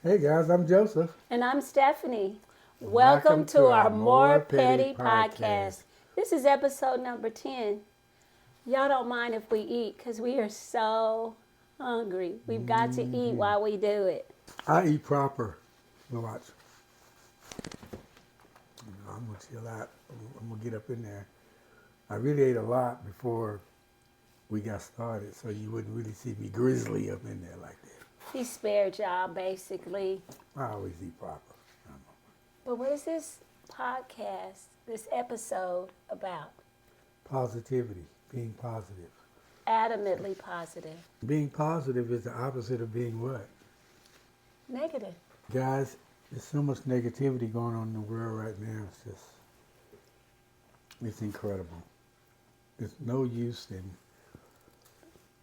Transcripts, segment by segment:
Hey guys, I'm Joseph. And I'm Stephanie. Welcome to our More Petty podcast. This is episode number 10. Y'all don't mind if we eat because we are so hungry. We've got to eat while we do it. I eat proper. Watch. I'm gonna chill out. I'm gonna get up in there. I really ate a lot before we got started, so you wouldn't really see me grizzly up in there like that. He spared y'all, basically. I always eat proper. But what is this podcast, this episode about? Positivity, being positive. Adamantly positive. Being positive is the opposite of being what? Negative. Guys, there's so much negativity going on in the world right now. It's incredible. There's no use in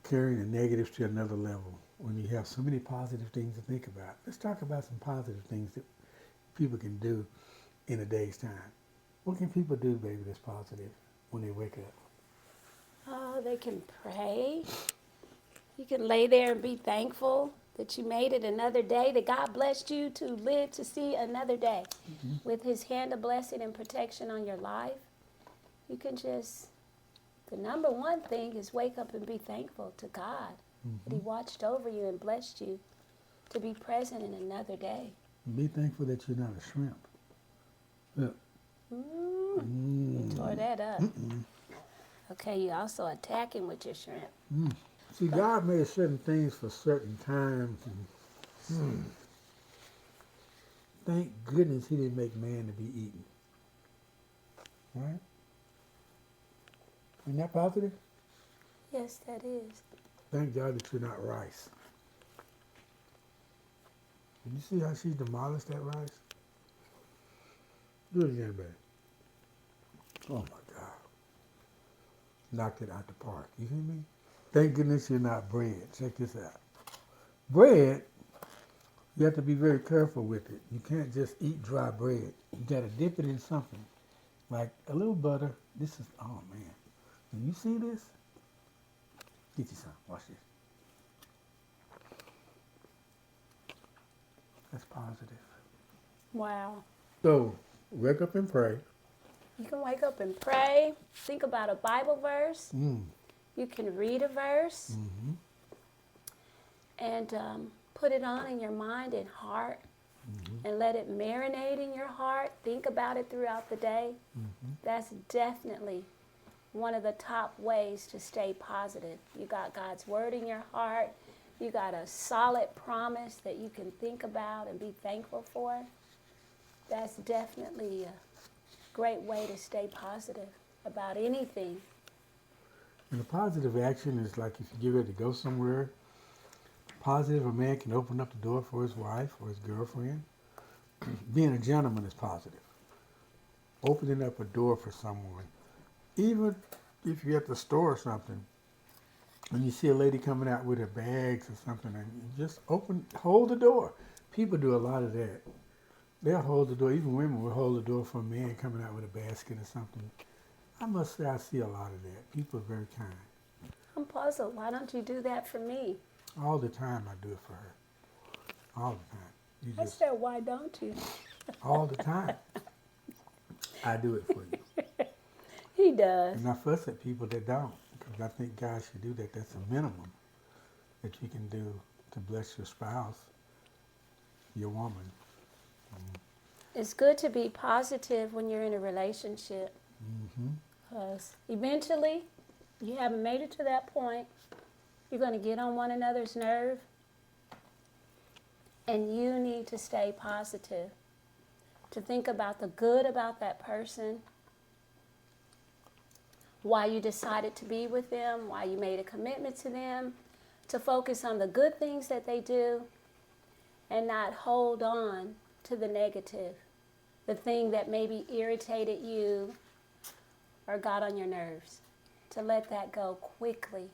carrying the negatives to another level when you have so many positive things to think about. Let's talk about some positive things that people can do in a day's time. What can people do, baby, that's positive when they wake up? Oh, they can pray. You can lay there and be thankful that you made it another day, that God blessed you to live to see another day. With his hand of blessing and protection on your life, you can just, the number one thing is wake up and be thankful to God that he watched over you and blessed you to be present in another day. Be thankful that you're not a shrimp. Look. You tore that up. Okay, you also attacking with your shrimp. See, God made certain things for certain times. And, thank goodness he didn't make man to be eaten. Right? Isn't that positive? Yes, that is. Thank God that you're not rice. Did you see how she demolished that rice? Do it again, baby. Oh my God. Knocked it out the park. You hear me? Thank goodness you're not bread. Check this out. Bread, you have to be very careful with it. You can't just eat dry bread. You got to dip it in something. Like a little butter. This is, oh man. When you see this, get you some. Watch this. That's positive. Wow. So, wake up and pray. You can wake up and pray, think about a Bible verse. You can read a verse and put it on in your mind and heart and let it marinate in your heart. Think about it throughout the day. That's definitely one of the top ways to stay positive. You got God's word in your heart. You got a solid promise that you can think about and be thankful for. That's definitely a great way to stay positive about anything. And a positive action is like if you get ready to go somewhere, positive, a man can open up the door for his wife or his girlfriend. Being a gentleman is positive. Opening up a door for someone. Even if you're at the store or something, and you see a lady coming out with her bags or something, and you just hold the door. People do a lot of that. They'll hold the door. Even women will hold the door for a man coming out with a basket or something. I must say I see a lot of that. People are very kind. I'm puzzled. Why don't you do that for me? All the time I do it for her. All the time. You I just, said, why don't you? all the time. I do it for you. He does. And I fuss at people that don't, because I think guys should do that. That's a minimum that you can do to bless your spouse, your woman. It's good to be positive when you're in a relationship. Because eventually, you haven't made it to that point, you're going to get on one another's nerve. And you need to stay positive. To think about the good about that person. Why you decided to be with them. Why you made a commitment to them. To focus on the good things that they do. And not hold on to the negative. The thing that maybe irritated you or got on your nerves. To let that go quickly.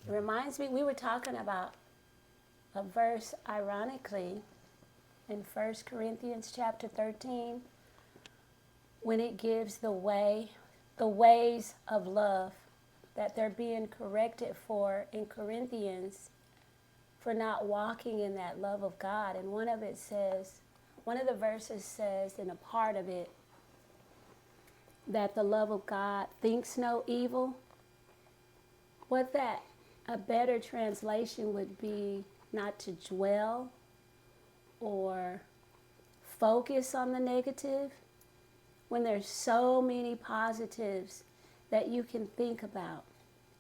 It reminds me, we were talking about a verse, ironically, in 1 Corinthians chapter 13, when it gives the ways of love that they're being corrected for in Corinthians for not walking in that love of God. And one of the verses says in a part of it that the love of God thinks no evil. A better translation would be not to dwell or focus on the negative when there's so many positives that you can think about.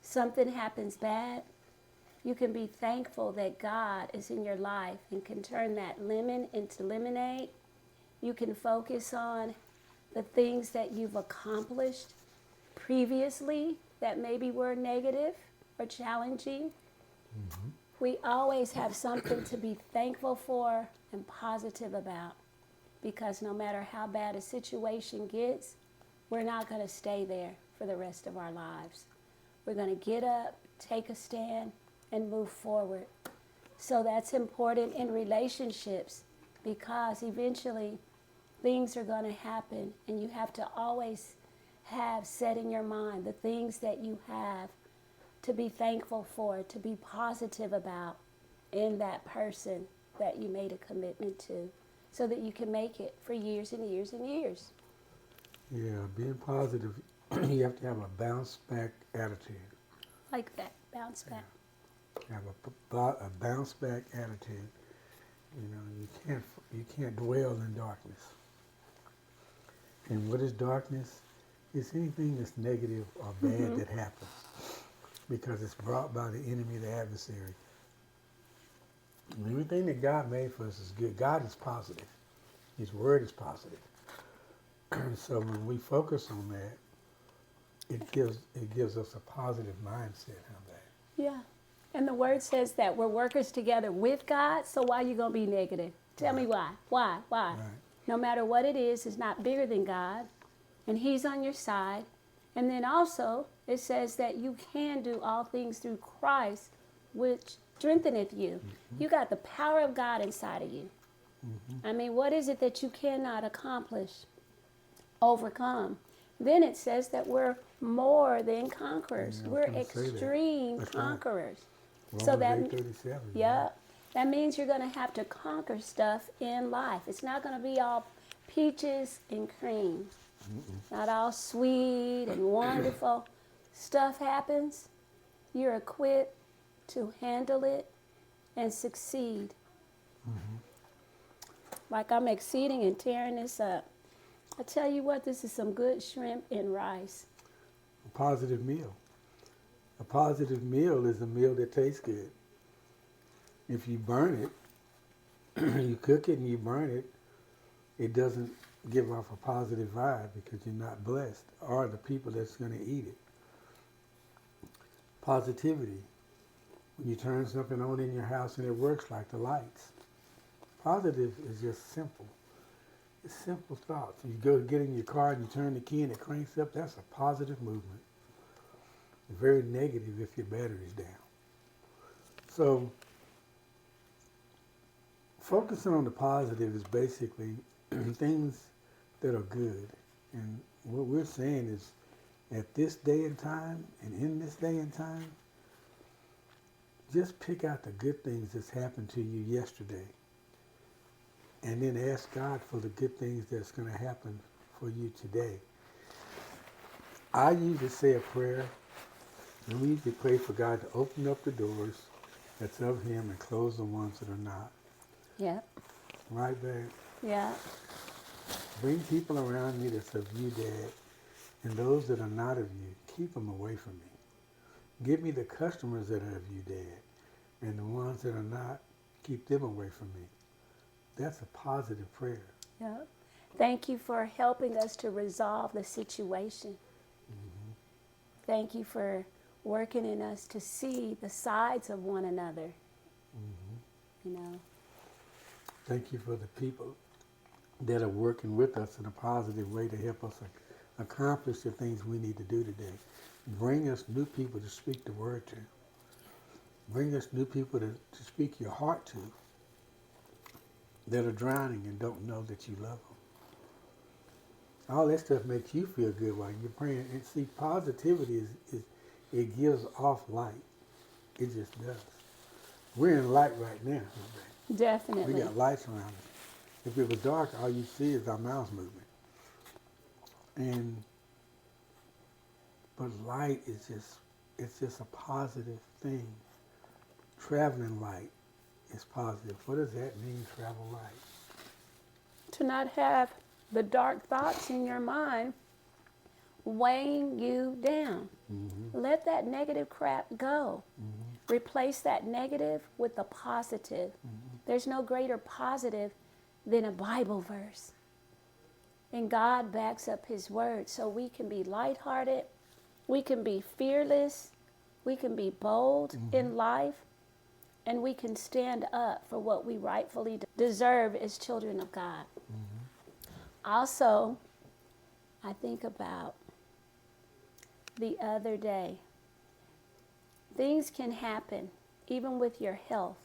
Something happens bad, you can be thankful that God is in your life and can turn that lemon into lemonade. You can focus on the things that you've accomplished previously that maybe were negative or challenging. We always have something to be thankful for and positive about, because no matter how bad a situation gets, we're not going to stay there for the rest of our lives. We're going to get up, take a stand, and move forward. So that's important in relationships, because eventually things are going to happen, and you have to always have set in your mind the things that you have to be thankful for, to be positive about in that person that you made a commitment to, so that you can make it for years and years and years. Yeah, being positive, you have to have a bounce back attitude. Like that, bounce back. Have a bounce back attitude. You know, you can't dwell in darkness. And what is darkness? It's anything that's negative or bad that happens, because it's brought by the enemy, the adversary. And everything that God made for us is good. God is positive. His word is positive. So when we focus on that, it gives us a positive mindset on that. Yeah. And the word says that we're workers together with God, so why are you going to be negative? Tell me why. Why? Right. No matter what it is, it's not bigger than God, and he's on your side. And then also, it says that you can do all things through Christ, which strengtheneth you. You got the power of God inside of you. I mean, what is it that you cannot accomplish, overcome? Then it says that we're more than conquerors. Yeah, I was We're gonna say that. extreme That's right. conquerors. Romans that 8:37. Yeah, that means you're going to have to conquer stuff in life. It's not going to be all peaches and cream. Not all sweet and wonderful. Stuff happens. You're equipped to handle it and succeed. Like I'm exceeding and tearing this up. I tell you what, this is some good shrimp and rice. A positive meal. A positive meal is a meal that tastes good. If you burn it, you cook it and you burn it, it doesn't give off a positive vibe, because you're not blessed, or the people that's going to eat it. Positivity. When you turn something on in your house and it works like the lights. Positive is just simple. It's simple thoughts. You go get in your car and you turn the key and it cranks up, that's a positive movement. Very negative if your battery's down. So focusing on the positive is basically things that are good. And what we're saying is, at this day and time, and in this day and time, just pick out the good things that's happened to you yesterday, and then ask God for the good things that's going to happen for you today. I usually say a prayer, and we usually pray for God to open up the doors that's of him and close the ones that are not. Yeah. Right, babe? Yeah. Bring people around me that's of you, Dad, and those that are not of you, keep them away from me. Give me the customers that are of you, Dad, and the ones that are not, keep them away from me. That's a positive prayer. Yeah. Thank you for helping us to resolve the situation. Thank you for working in us to see the sides of one another. You know. Thank you for the people that are working with us in a positive way to help us accomplish the things we need to do today. Bring us new people to speak the word to. Bring us new people to speak your heart to, that are drowning and don't know that you love them. All that stuff makes you feel good while you're praying. And see, positivity is it gives off light. It just does. We're in light right now. We Definitely. got lights around us. If it was dark, all you see is our mouths moving. And but light is it's just a positive thing. Traveling light is positive. What does that mean, travel light? To not have the dark thoughts in your mind weighing you down. Mm-hmm. Let that negative crap go. Mm-hmm. Replace that negative with the positive. Mm-hmm. There's no greater positive than a Bible verse. And God backs up his word, so we can be lighthearted, we can be fearless, we can be bold Mm-hmm. in life, and we can stand up for what we rightfully deserve as children of God. Mm-hmm. Also, I think about the other day. Things can happen, even with your health.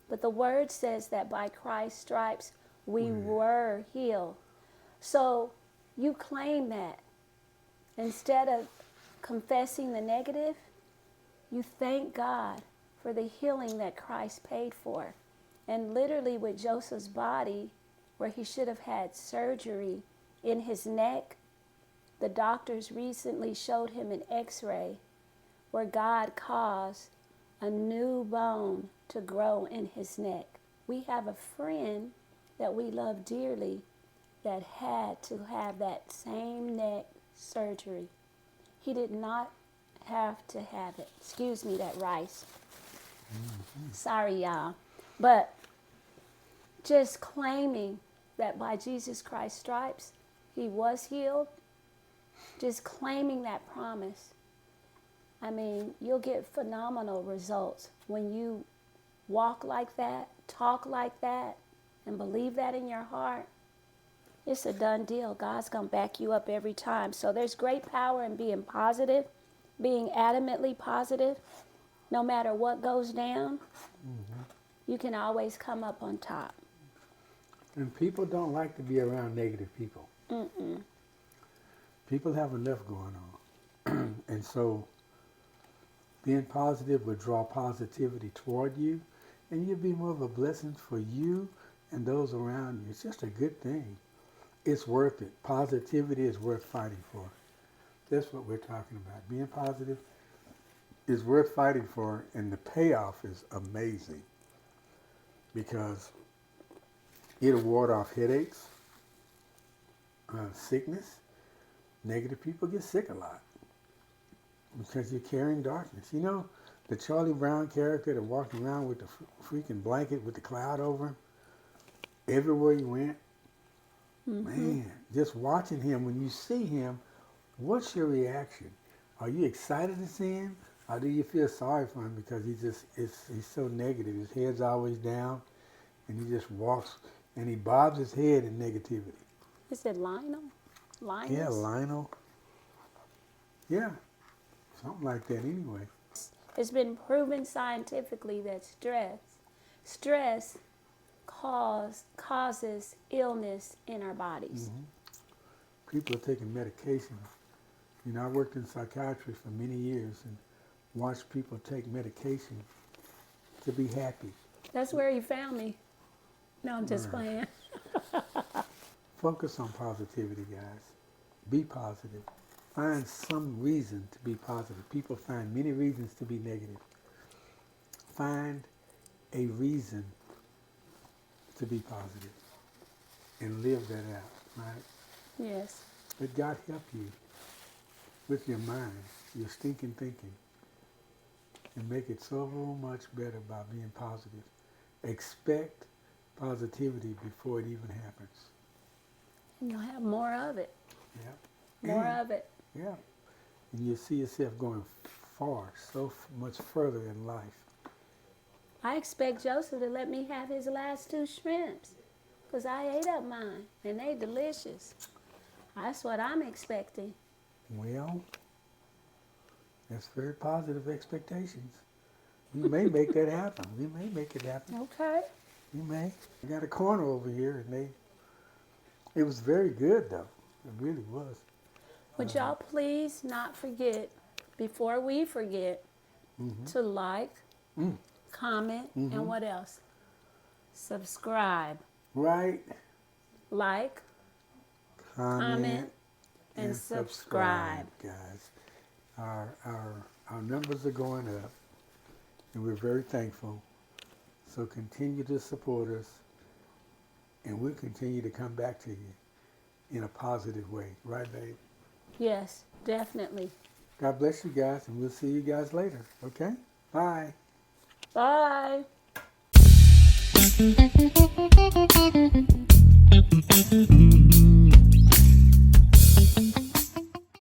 But the word says that by Christ's stripes, we were healed. So you claim that. Instead of confessing the negative, you thank God for the healing that Christ paid for. And literally with Joseph's body, where he should have had surgery in his neck, the doctors recently showed him an x-ray where God caused a new bone to grow in his neck. We have a friend that we love dearly that had to have that same neck surgery. He did not have to have it. Excuse me, that rice. Mm-hmm. Sorry, y'all. But just claiming that by Jesus Christ's stripes, he was healed, just claiming that promise. I mean, you'll get phenomenal results when you walk like that, talk like that, and believe that in your heart. It's a done deal. God's going to back you up every time. So there's great power in being positive, being adamantly positive. No matter what goes down, you can always come up on top. And people don't like to be around negative people. Mm-mm. People have enough going on. And so being positive will draw positivity toward you, and you'll be more of a blessing for you and those around you. It's just a good thing. It's worth it. Positivity is worth fighting for. That's what we're talking about. Being positive is worth fighting for, and the payoff is amazing because it'll ward off headaches, sickness. Negative people get sick a lot because you're carrying darkness. You know, the Charlie Brown character that walked around with the freaking blanket with the cloud over him everywhere he went. Man, just watching him, when you see him, what's your reaction? Are you excited to see him? Or do you feel sorry for him because he's so negative? His head's always down, and he just walks, and he bobs his head in negativity. Is it Lionel? Linus? Yeah, Lionel. Yeah, something like that anyway. It's been proven scientifically that stress causes illness in our bodies. Mm-hmm. People are taking medication. You know, I worked in psychiatry for many years and watched people take medication to be happy. That's where you found me. No, I'm just playing. Focus on positivity, guys. Be positive. Find some reason to be positive. People find many reasons to be negative. Find a reason to be positive and live that out, right? Yes. Let God help you with your mind, your stinking thinking, and make it so much better by being positive. Expect positivity before it even happens. And you'll have more of it. Yeah. More of it. Yeah. And you'll see yourself going far, so much further in life. I expect Joseph to let me have his last 2 shrimps because I ate up mine and they delicious. That's what I'm expecting. Well, that's very positive expectations. We may make that happen. We may make it happen. Okay. We may. I got a corner over here, and it was very good, though. It really was. Would y'all please not forget, before we forget, to like, comment, and what else? Subscribe, Right? like, Comment and subscribe. guys. Our numbers are going up, and we're very thankful. So continue to support us, and we'll continue to come back to you in a positive way. Right, babe? Yes, definitely. God bless you guys, and we'll see you guys later. Okay? Bye. Bye.